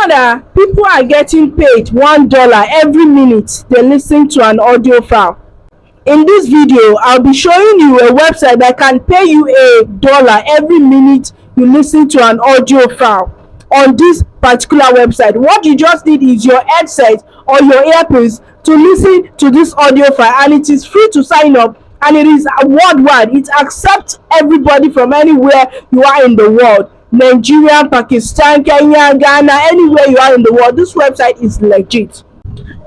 Canada, people are getting paid $1 every minute they listen to an audio file. In this video, I'll be showing you a website that can pay you $1 every minute you listen to an audio file on this particular website. What you just need is your headset or your earpiece to listen to this audio file, and it is free to sign up, and it is worldwide. It accepts everybody from anywhere you are in the world. Nigeria, Pakistan, Kenya, Ghana, anywhere you are in the world. This website is legit.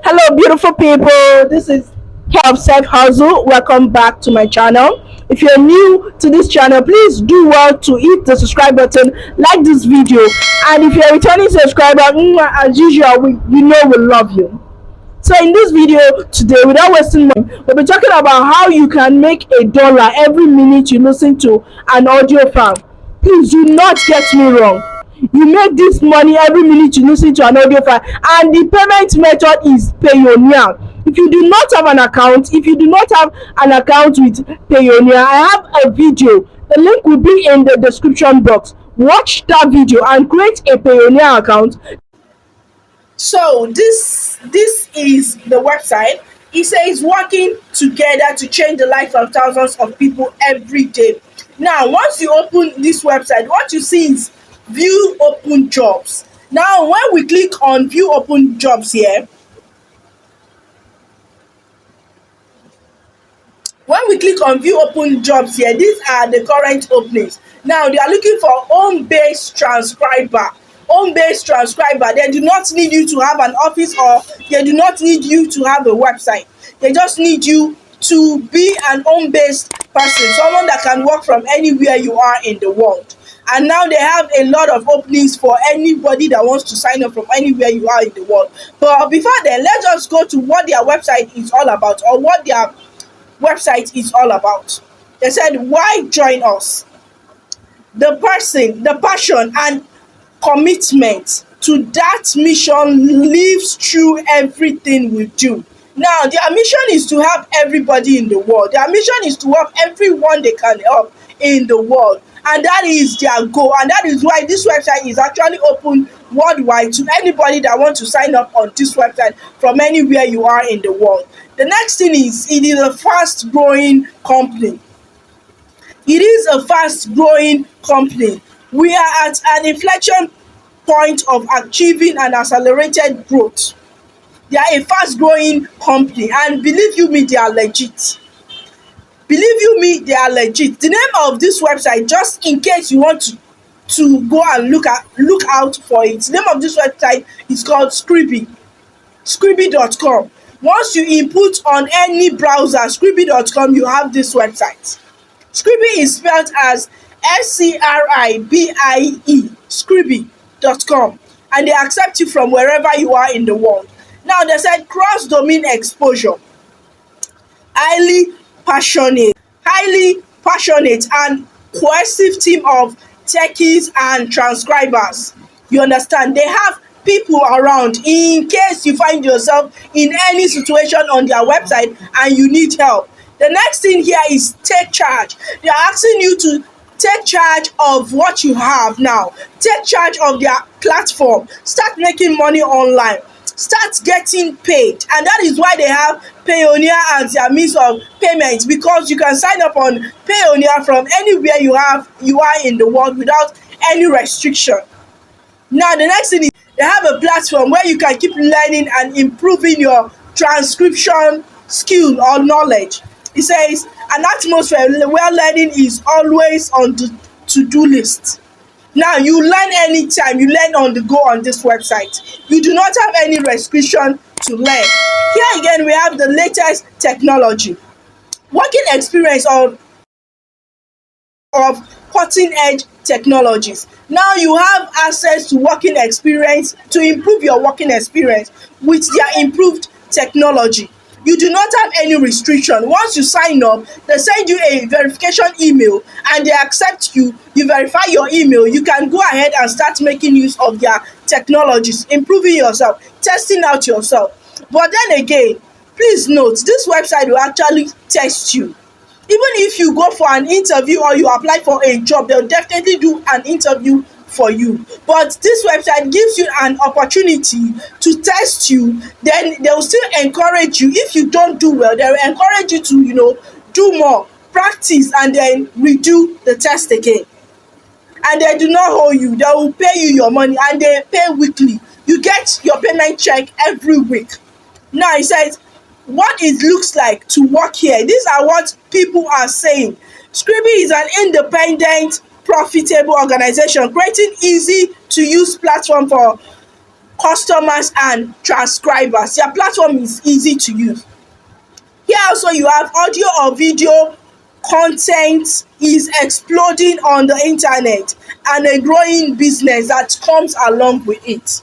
Hello beautiful people, this is Care of Self Hustle. Welcome back to my channel. If you're new to this channel, please do well to hit the subscribe button, like this video, and if you're a returning subscriber, as usual, we love you. So in this video today, without wasting time, we'll be talking about how you can make $1 every minute you listen to an audio file. Please do not get me wrong. You make this money every minute you listen to an audio file, and the payment method is Payoneer. If you do not have an account, with Payoneer, I have a video. The link will be in the description box. Watch that video and create a Payoneer account. So this is the website. It says working together to change the life of thousands of people every day. Now, once you open this website, what you see is view open jobs. Now, when we click on view open jobs here, these are the current openings. Now, they are looking for home-based transcriber. They do not need you to have an office, or they do not need you to have a website. They just need you to be an home-based person, someone that can work from anywhere you are in the world. And now they have a lot of openings for anybody that wants to sign up from anywhere you are in the world. But before then, let's just go to what their website is all about, or what their website is all about. They said, why join us? The passion and commitment to that mission lives through everything we do. Now, their mission is to help everybody in the world. Their mission is to help everyone they can help in the world. And that is their goal. And that is why this website is actually open worldwide to anybody that wants to sign up on this website from anywhere you are in the world. The next thing is, it is a fast-growing company. We are at an inflection point of achieving an accelerated growth. They are a fast-growing company, and believe you me, they are legit. The name of this website, just in case you want to go and look out for it, the name of this website is called Scribie.com. Once you input on any browser Scribie.com, you have this website. Scribie is spelled as SCRIBIE, Scribie.com, and they accept you from wherever you are in the world. Now, they said cross-domain exposure, highly passionate and cohesive team of techies and transcribers. You understand? They have people around in case you find yourself in any situation on their website and you need help. The next thing here is take charge. They are asking you to take charge of what you have now. Take charge of their platform. Start making money online. Start getting paid, and that is why they have Payoneer as their means of payment, because you can sign up on Payoneer from anywhere you are in the world without any restriction. Now, the next thing is they have a platform where you can keep learning and improving your transcription skill or knowledge. It says an atmosphere where learning is always on the to-do list. Now, you learn anytime, you learn on the go on this website. You do not have any restriction to learn. Here again, we have the latest technology. Working experience of cutting edge technologies. Now you have access to working experience to improve your working experience with their improved technology. You do not have any restriction. Once you sign up, they send you a verification email and they accept you. You verify your email. You can go ahead and start making use of their technologies, improving yourself, testing out yourself. But then again, please note, this website will actually test you. Even if you go for an interview or you apply for a job, they'll definitely do an interview for you. But this website gives you an opportunity to test you. Then they will still encourage you. If you don't do well, they will encourage you to, do more, practice, and then redo the test again. And they do not hold you. They will pay you your money, and they pay weekly. You get your payment check every week. Now it says what it looks like to work here. These are what people are saying. Scribie is an independent, profitable organization creating easy to use platform for customers and transcribers. Their platform is easy to use. Here also you have audio or video content is exploding on the internet, and a growing business that comes along with it.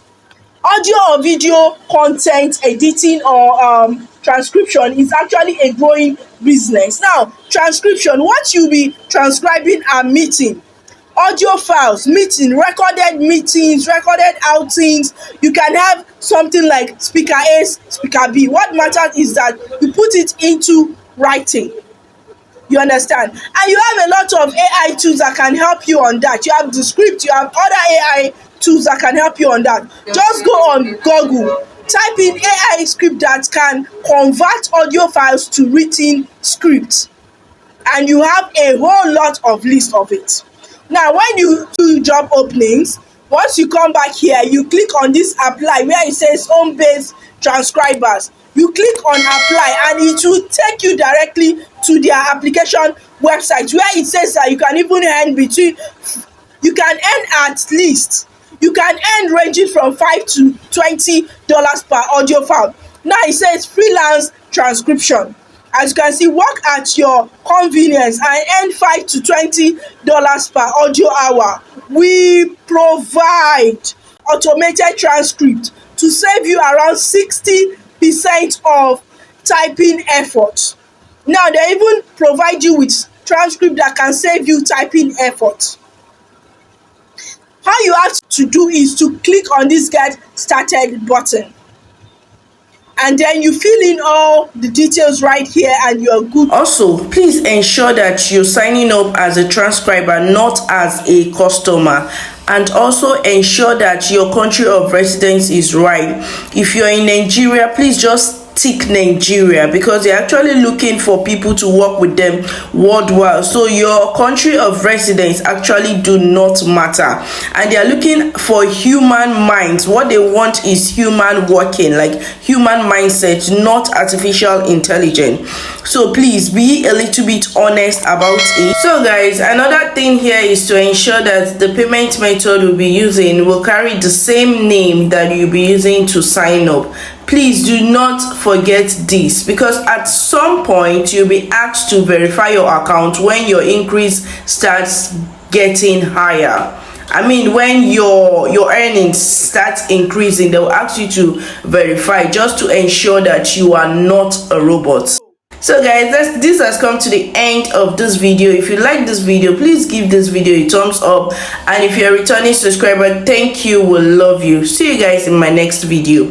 Audio or video content editing or transcription is actually a growing business. Now, transcription, what you be transcribing are meeting, audio files, meeting, recorded meetings, recorded outings. You can have something like speaker A, speaker B. What matters is that you put it into writing. You understand? And you have a lot of AI tools that can help you on that. You have the script, you have other AI tools that can help you on that. Just go on Google, type in AI script that can convert audio files to written scripts, and you have a whole lot of list of it. Now, when you do job openings, once you come back here, you click on this apply where it says home-based transcribers. You click on apply, and it will take you directly to their application website where it says that you can even earn you can earn ranging from $5 to $20 per audio file. Now it says freelance transcription. As you can see, work at your convenience and earn $5 to $20 per audio hour. We provide automated transcript to save you around 60% of typing effort. Now they even provide you with transcript that can save you typing effort. How you have to do is to click on this get started button, and then you fill in all the details right here and you're good. Also, please ensure that you're signing up as a transcriber, not as a customer. And also ensure that your country of residence is right. If you're in Nigeria, please just tick Nigeria, because they're actually looking for people to work with them worldwide. So your country of residence actually do not matter, and they are looking for human minds. What they want is human working, like human mindset, not artificial intelligence. So please be a little bit honest about it. So guys, another thing here is to ensure that the payment method we'll be using will carry the same name that you'll be using to sign up. Please do not forget this, because at some point you'll be asked to verify your account when your increase starts getting higher. I mean, when your earnings start increasing, they will ask you to verify, just to ensure that you are not a robot. So guys, this has come to the end of this video. If you like this video, please give this video a thumbs up, and if you're a returning subscriber, thank you, we'll love you. See you guys in my next video.